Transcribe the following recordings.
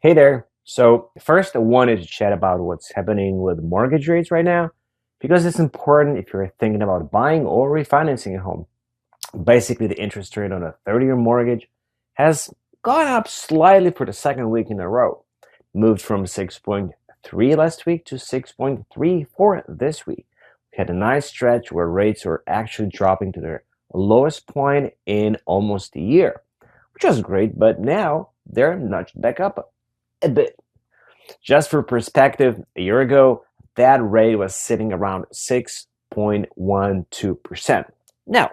Hey there. So, first, I wanted to chat about what's happening with mortgage rates right now because it's important if you're thinking about buying or refinancing a home. Basically, the interest rate on a 30-year mortgage has gone up slightly for the second week in a row, moved from 6.3 last week to 6.34 this week. We had a nice stretch where rates were actually dropping to their lowest point in almost a year, which was great, but now they're nudged back up a bit. Just for perspective, a year ago, that rate was sitting around 6.12%. Now,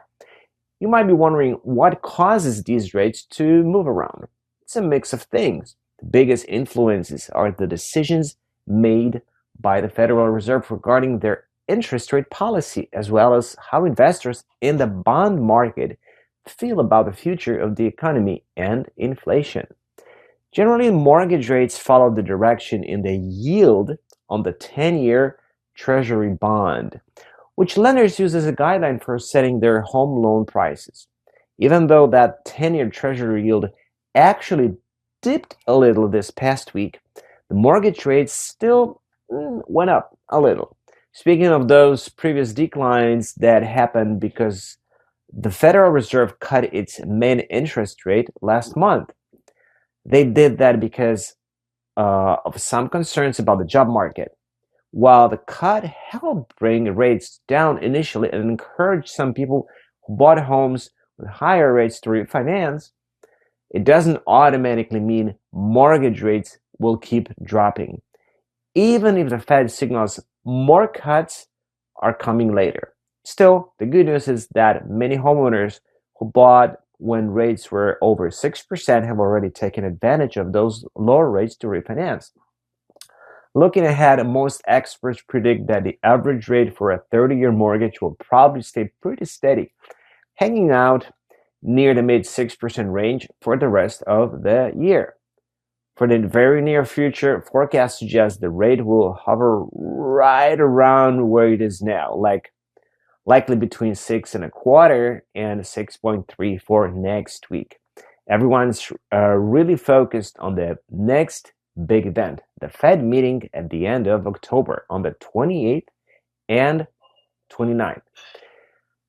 you might be wondering what causes these rates to move around. It's a mix of things. The biggest influences are the decisions made by the Federal Reserve regarding their interest rate policy, as well as how investors in the bond market feel about the future of the economy and inflation. Generally, mortgage rates follow the direction in the yield on the 10-year Treasury bond, which lenders use as a guideline for setting their home loan prices. Even though that 10-year Treasury yield actually dipped a little this past week, the mortgage rates still went up a little. Speaking of those previous declines that happened because the Federal Reserve cut its main interest rate last month. They did that because of some concerns about the job market. While the cut helped bring rates down initially and encouraged some people who bought homes with higher rates to refinance, it doesn't automatically mean mortgage rates will keep dropping, even if the Fed signals more cuts are coming later. Still, the good news is that many homeowners who bought when rates were over 6% have already taken advantage of those lower rates to refinance. Looking ahead, most experts predict that the average rate for a 30-year mortgage will probably stay pretty steady, hanging out near the mid 6% range for the rest of the year. For the very near future, forecasts suggest the rate will hover right around where it is now, likely between 6.25 and 6.34 next week. Everyone's really focused on the next big event, the Fed meeting at the end of October on the 28th and 29th.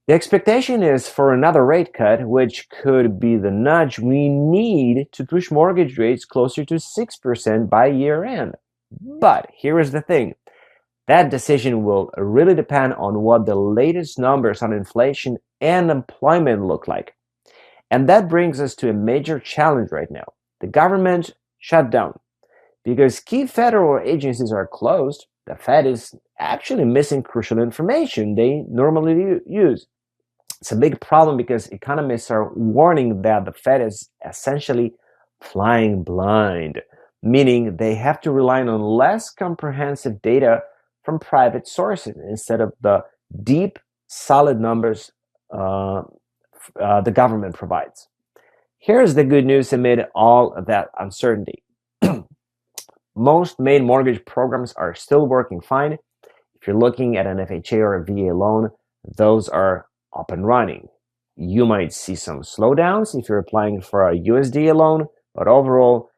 The expectation is for another rate cut, which could be the nudge we need to push mortgage rates closer to 6% by year end. But here is the thing. That decision will really depend on what the latest numbers on inflation and employment look like. And that brings us to a major challenge right now, the government shutdown. Because key federal agencies are closed, the Fed is actually missing crucial information they normally use. It's a big problem because economists are warning that the Fed is essentially flying blind, meaning they have to rely on less comprehensive data from private sources instead of the deep, solid numbers the government provides. Here's the good news amid all of that uncertainty. Most main mortgage programs are still working fine. If you're looking at an FHA or a VA loan, those are up and running. You might see some slowdowns if you're applying for a USDA loan, but overall,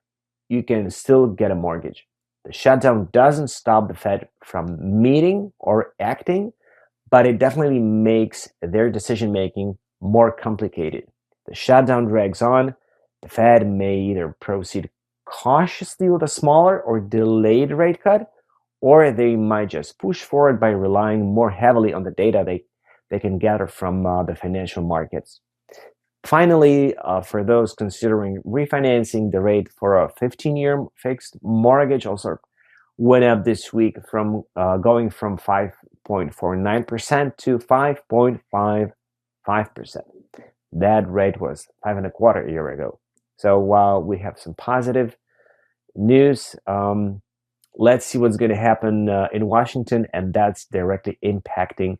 you can still get a mortgage. The shutdown doesn't stop the Fed from meeting or acting, but it definitely makes their decision making more complicated. The shutdown drags on. The Fed may either proceed cautiously with a smaller or delayed rate cut, or they might just push forward by relying more heavily on the data they can gather from the financial markets. Finally, for those considering refinancing, the rate for a 15-year fixed mortgage also went up this week from going from 5.49% to 5.55%. That rate was 5.25 a year ago. So while we have some positive news, let's see what's going to happen in Washington, and that's directly impacting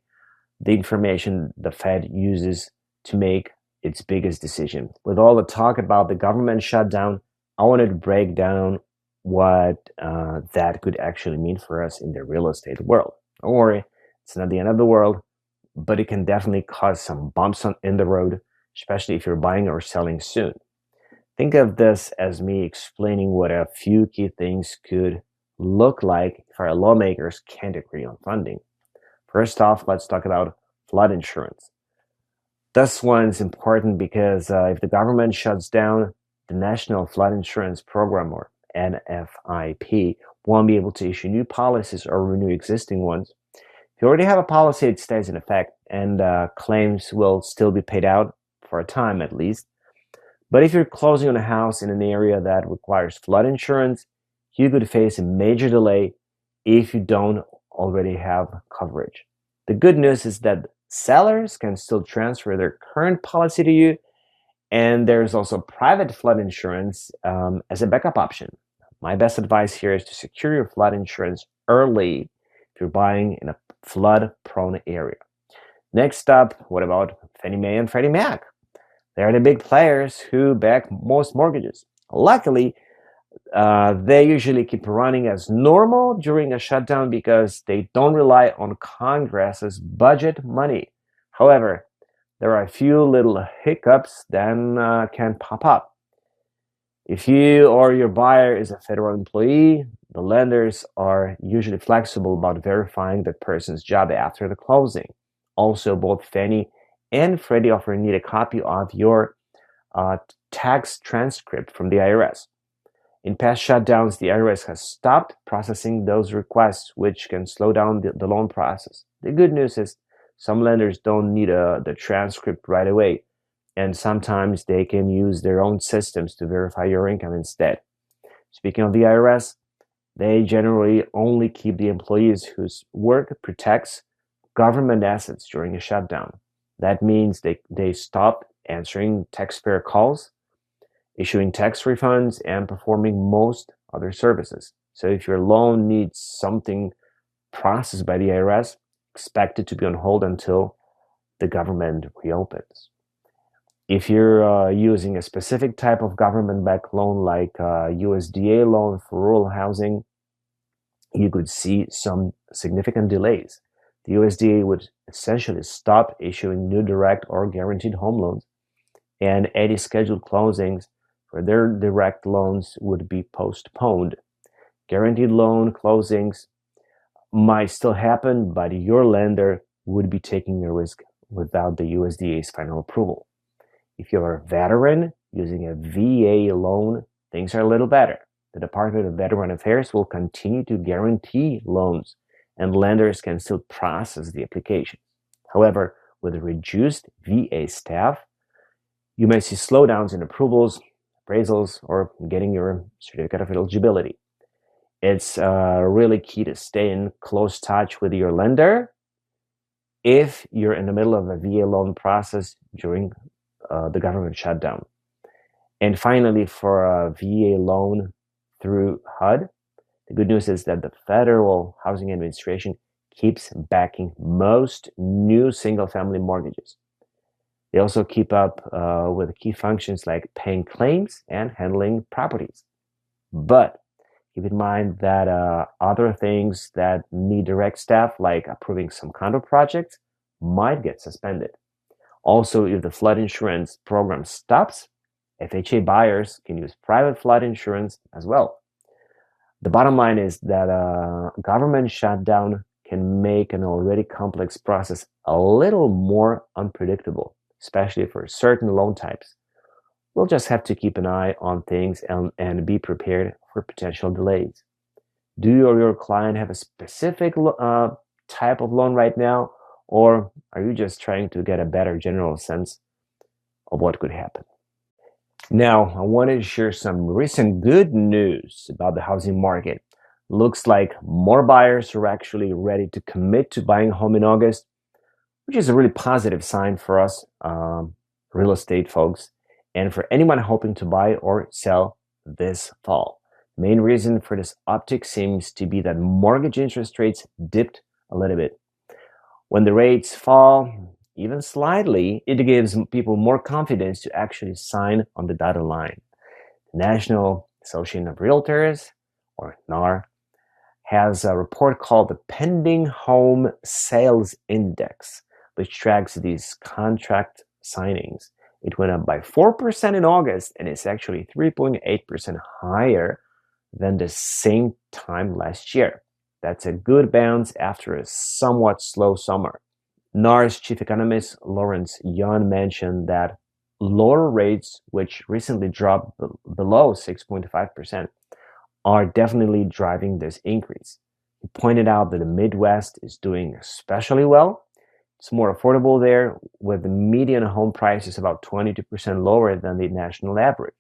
the information the Fed uses to make its biggest decision. With all the talk about the government shutdown, I wanted to break down what that could actually mean for us in the real estate world. Don't worry, it's not the end of the world, but it can definitely cause some bumps in the road, especially if you're buying or selling soon. Think of this as me explaining what a few key things could look like if our lawmakers can't agree on funding. First off, let's talk about flood insurance. This one's important because if the government shuts down, the National Flood Insurance Program, or NFIP, won't be able to issue new policies or renew existing ones. If you already have a policy, it stays in effect, and claims will still be paid out for a time at least. But if you're closing on a house in an area that requires flood insurance, you could face a major delay if you don't already have coverage. The good news is that sellers can still transfer their current policy to you, and there's also private flood insurance as a backup option. My best advice here is to secure your flood insurance early if you're buying in a flood-prone area. Next up, what about Fannie Mae and Freddie Mac? They're the big players who back most mortgages. Luckily, they usually keep running as normal during a shutdown because they don't rely on Congress's budget money. However, there are a few little hiccups that can pop up. If you or your buyer is a federal employee, the lenders are usually flexible about verifying that person's job after the closing. Also, both Fannie and Freddie often need a copy of your tax transcript from the IRS. In past shutdowns, the IRS has stopped processing those requests, which can slow down the loan process. The good news is some lenders don't need the transcript right away, and sometimes they can use their own systems to verify your income instead. Speaking of the IRS, they generally only keep the employees whose work protects government assets during a shutdown. That means they stop answering taxpayer calls, issuing tax refunds, and performing most other services. So if your loan needs something processed by the IRS, expect it to be on hold until the government reopens. If you're using a specific type of government-backed loan like USDA loan for rural housing, you could see some significant delays. The USDA would essentially stop issuing new direct or guaranteed home loans, and any scheduled closings for their direct loans would be postponed. Guaranteed loan closings might still happen, but your lender would be taking a risk without the USDA's final approval. If you're a veteran using a VA loan, things are a little better. The Department of Veteran Affairs will continue to guarantee loans, and lenders can still process the applications. However, with reduced VA staff, you may see slowdowns in approvals, appraisals, or getting your certificate of eligibility. It's really key to stay in close touch with your lender if you're in the middle of a VA loan process during the government shutdown. And finally, for a VA loan through HUD, the good news is that the Federal Housing Administration keeps backing most new single-family mortgages. They also keep up with key functions like paying claims and handling properties. But keep in mind that other things that need direct staff, like approving some condo projects, might get suspended. Also, if the flood insurance program stops, FHA buyers can use private flood insurance as well. The bottom line is that a government shutdown can make an already complex process a little more unpredictable, especially for certain loan types. We'll just have to keep an eye on things and be prepared for potential delays. Do you or your client have a specific type of loan right now, or are you just trying to get a better general sense of what could happen? Now, I wanted to share some recent good news about the housing market. Looks like more buyers are actually ready to commit to buying a home in August, which is a really positive sign for us real estate folks and for anyone hoping to buy or sell this fall. The main reason for this uptick seems to be that mortgage interest rates dipped a little bit. When the rates fall, even slightly, it gives people more confidence to actually sign on the dotted line. The National Association of Realtors, or NAR, has a report called the Pending Home Sales Index, which tracks these contract signings. It went up by 4% in August, and it's actually 3.8% higher than the same time last year. That's a good bounce after a somewhat slow summer. NAR's chief economist Lawrence Yun mentioned that lower rates, which recently dropped below 6.5%, are definitely driving this increase. He pointed out that the Midwest is doing especially well. It's more affordable there, with the median home prices about 22% lower than the national average.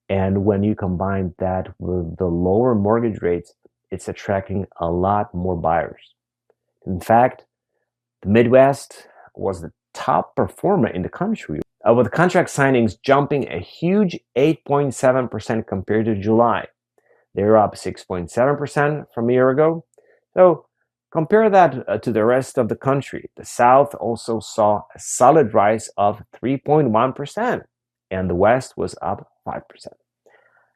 And when you combine that with the lower mortgage rates, it's attracting a lot more buyers. In fact, the Midwest was the top performer in the country, with contract signings jumping a huge 8.7% compared to July. They're up 6.7% from a year ago. So compare that to the rest of the country. The South also saw a solid rise of 3.1%, and the West was up 5%.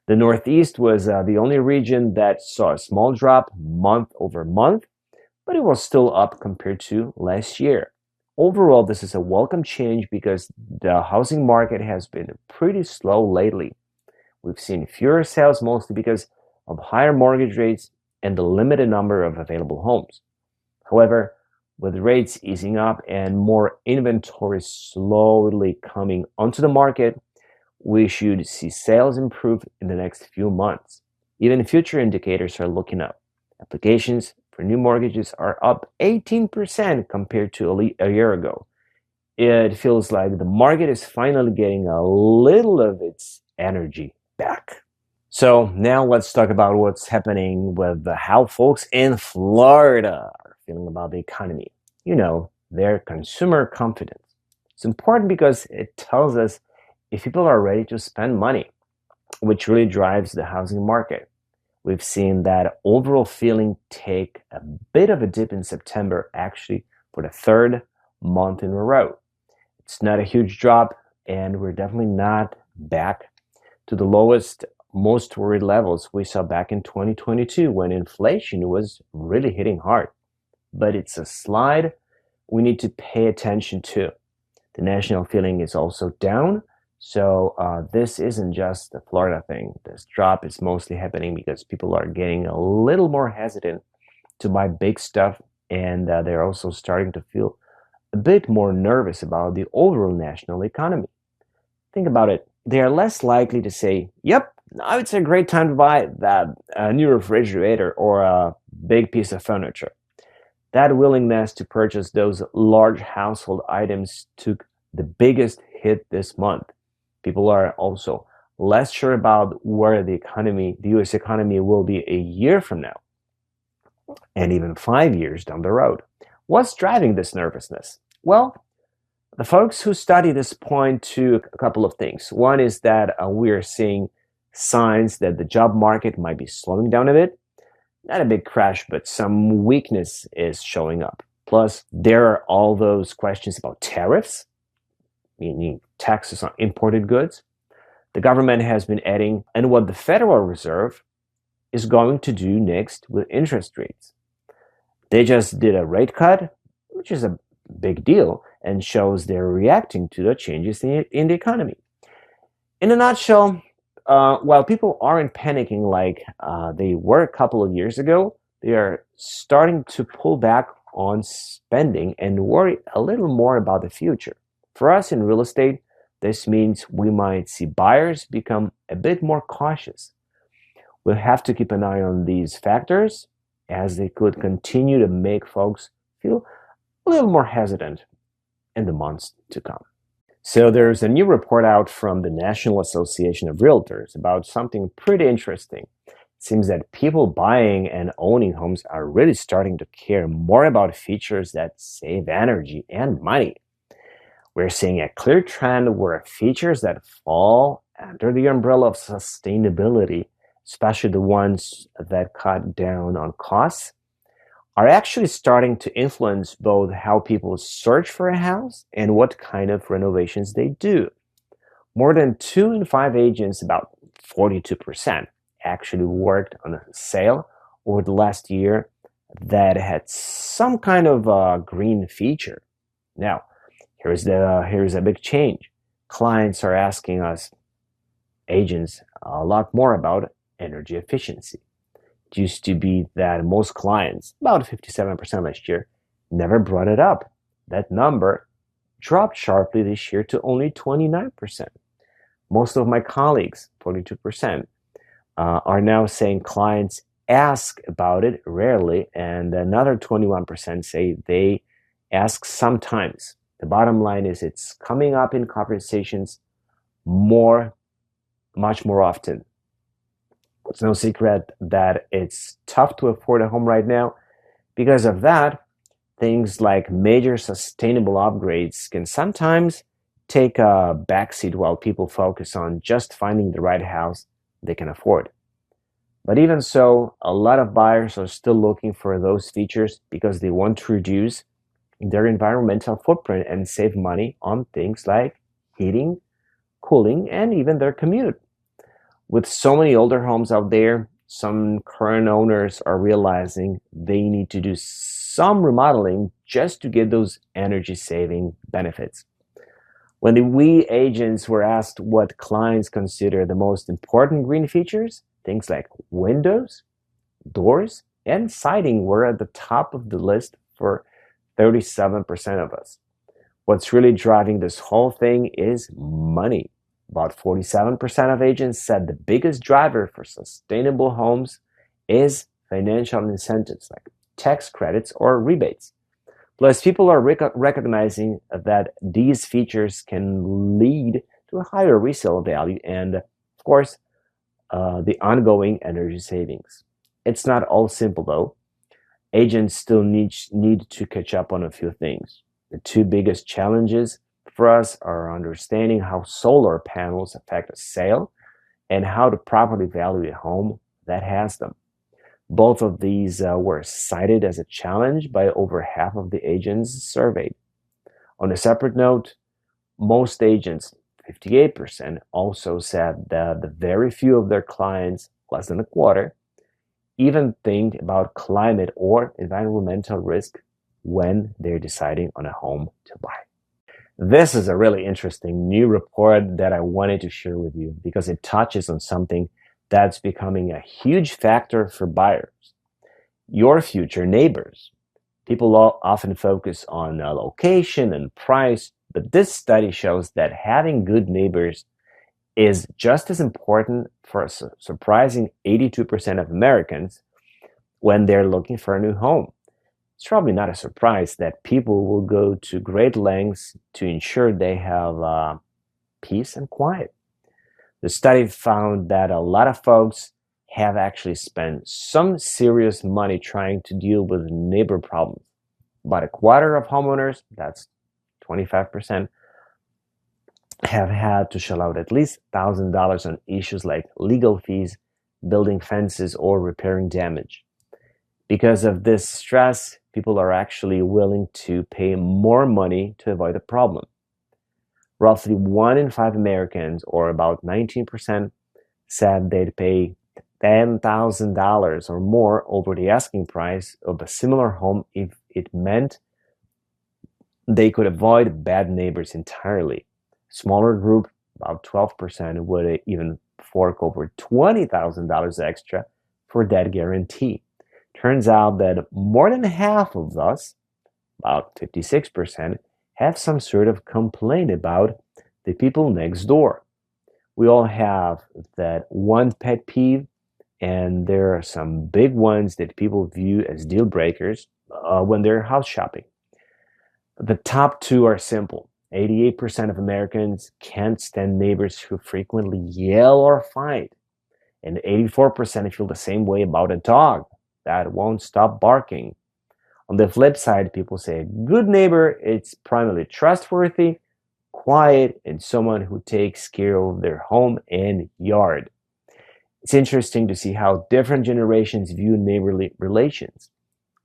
The Northeast was the only region that saw a small drop month over month, but it was still up compared to last year. Overall, this is a welcome change because the housing market has been pretty slow lately. We've seen fewer sales mostly because of higher mortgage rates and the limited number of available homes. However, with rates easing up and more inventory slowly coming onto the market, we should see sales improve in the next few months. Even future indicators are looking up. Applications for new mortgages are up 18% compared to a year ago. It feels like the market is finally getting a little of its energy back. So now let's talk about what's happening with how folks in Florida are feeling about the economy. Their consumer confidence. It's important because it tells us if people are ready to spend money, which really drives the housing market. We've seen that overall feeling take a bit of a dip in September, actually for the third month in a row. It's not a huge drop, and we're definitely not back to the lowest, most worried levels we saw back in 2022 when inflation was really hitting hard. But it's a slide we need to pay attention to. The national feeling is also down. So this isn't just a Florida thing. This drop is mostly happening because people are getting a little more hesitant to buy big stuff, and they're also starting to feel a bit more nervous about the overall national economy. Think about it. They are less likely to say, yep, now it's a great time to buy that new refrigerator or a big piece of furniture. That willingness to purchase those large household items took the biggest hit this month. People are also less sure about where the US economy will be a year from now, and even 5 years down the road. What's driving this nervousness? Well, the folks who study this point to a couple of things. One is that we're seeing signs that the job market might be slowing down a bit. Not a big crash, but some weakness is showing up. Plus, there are all those questions about tariffs, meaning taxes on imported goods. The government has been adding, and what the Federal Reserve is going to do next with interest rates. They just did a rate cut, which is a big deal, and shows they're reacting to the changes in the economy. In a nutshell, while people aren't panicking like they were a couple of years ago, they are starting to pull back on spending and worry a little more about the future. For us in real estate, this means we might see buyers become a bit more cautious. We'll have to keep an eye on these factors, as they could continue to make folks feel a little more hesitant in the months to come. So there's a new report out from the National Association of Realtors about something pretty interesting. It seems that people buying and owning homes are really starting to care more about features that save energy and money. We're seeing a clear trend where features that fall under the umbrella of sustainability, especially the ones that cut down on costs, are actually starting to influence both how people search for a house and what kind of renovations they do. More than 2 in 5 agents, about 42%, actually worked on a sale over the last year that had some kind of green feature. Now, here's a big change. clients are asking us, agents, a lot more about energy efficiency. It used to be that most clients, about 57% last year, never brought it up. That number dropped sharply this year to only 29%. Most of my colleagues, 42%, are now saying clients ask about it rarely, and another 21% say they ask sometimes. The bottom line is it's coming up in conversations much more often. It's no secret that it's tough to afford a home right now. Because of that, things like major sustainable upgrades can sometimes take a backseat while people focus on just finding the right house they can afford. But even so, a lot of buyers are still looking for those features because they want to reduce their environmental footprint and save money on things like heating, cooling, and even their commute. With so many older homes out there, some current owners are realizing they need to do some remodeling just to get those energy saving benefits. When we agents were asked what clients consider the most important green features, things like windows, doors, and siding were at the top of the list for 37% of us. What's really driving this whole thing is money. About 47% of agents said the biggest driver for sustainable homes is financial incentives like tax credits or rebates. Plus, people are recognizing that these features can lead to a higher resale value and, of course, the ongoing energy savings. It's not all simple though. Agents still need to catch up on a few things. The two biggest challenges for us are understanding how solar panels affect a sale and how to properly value a home that has them. Both of these were cited as a challenge by over half of the agents surveyed. On a separate note, most agents, 58%, also said that the very few of their clients, less than a quarter, even think about climate or environmental risk when they're deciding on a home to buy. This is a really interesting new report that I wanted to share with you because it touches on something that's becoming a huge factor for buyers: your future neighbors. People often focus on location and price, but this study shows that having good neighbors is just as important for a surprising 82% of Americans when they're looking for a new home. It's probably not a surprise that people will go to great lengths to ensure they have peace and quiet. The study found that a lot of folks have actually spent some serious money trying to deal with neighbor problems. About a quarter of homeowners, that's 25%, have had to shell out at least $1,000 on issues like legal fees, building fences, or repairing damage. Because of this stress, people are actually willing to pay more money to avoid the problem. Roughly 1 in 5 Americans, or about 19%, said they'd pay $10,000 or more over the asking price of a similar home if it meant they could avoid bad neighbors entirely. A smaller group, about 12%, would even fork over $20,000 extra for that guarantee. Turns out that more than half of us, about 56%, have some sort of complaint about the people next door. We all have that one pet peeve, and there are some big ones that people view as deal breakers when they're house shopping. The top two are simple. 88% of Americans can't stand neighbors who frequently yell or fight, and 84% feel the same way about a dog that won't stop barking. On the flip side, people say a good neighbor is primarily trustworthy, quiet, and someone who takes care of their home and yard. It's interesting to see how different generations view neighborly relations.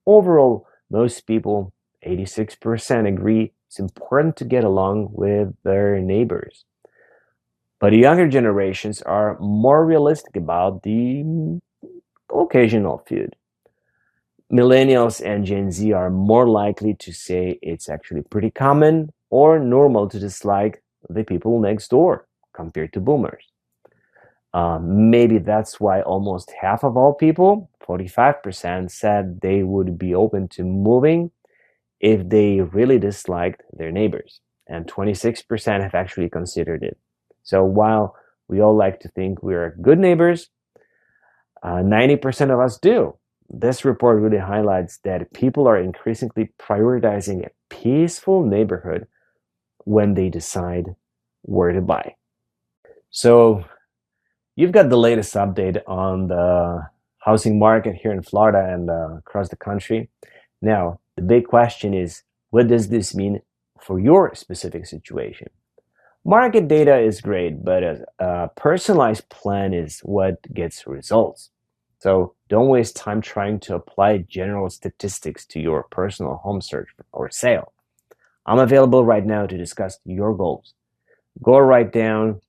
Overall, most people, 86%, agree it's important to get along with their neighbors. But younger generations are more realistic about the occasional feud. Millennials and Gen Z are more likely to say it's actually pretty common or normal to dislike the people next door compared to boomers. Maybe that's why almost half of all people, 45%, said they would be open to moving if they really disliked their neighbors, and 26% have actually considered it. So while we all like to think we're good neighbors, 90% of us do. This report really highlights that people are increasingly prioritizing a peaceful neighborhood when they decide where to buy. So you've got the latest update on the housing market here in Florida and across the country. Now, the big question is, what does this mean for your specific situation? Market data is great, but a personalized plan is what gets results. So don't waste time trying to apply general statistics to your personal home search or sale. I'm available right now to discuss your goals. Go right down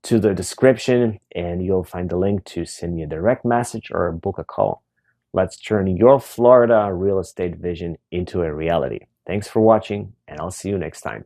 to the description and you'll find the link to send me a direct message or book a call. Let's turn your Florida real estate vision into a reality. Thanks for watching, and I'll see you next time.